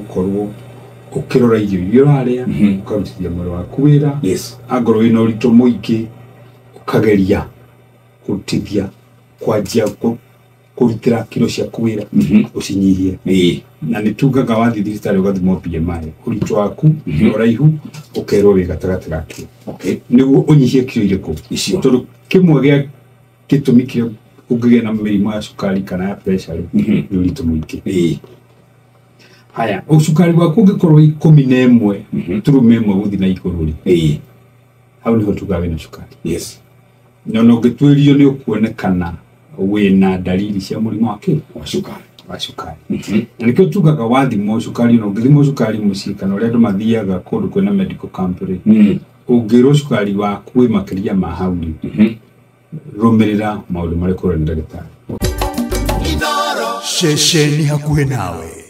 gukorwo ukirora irio irio aria ukarutithia mwiri waku wira angorwo wina urito muingi ukageria kurutithia kwanjia kurutira kilo cia kuwira ucinyihie na nitugaga wathi thirikari ugathimo BMI urito waku uraihu ukerwo wi gatagati gake niguo unyihie kilo iriku icio tondu kimwe gia gitumi kiria ungigea na mirimo ya cukari kana ya pressure ni urito muingi haya ucukari waku ungikorwo 11 turume imwe guthi na iguru hau niho tugawe na cukari no ngitwirio ni ukuonekana wina dalili cia murimo wa cukari na nikio tugaga wathimo cukari no ngithimo cukari mucii kana uria andu mathiaga kundu kwina medical company ungirwo cukari waku wi makiria ma hau rumirira maundu mari kurwo ni ndagitari shesheni hakuhe nawe.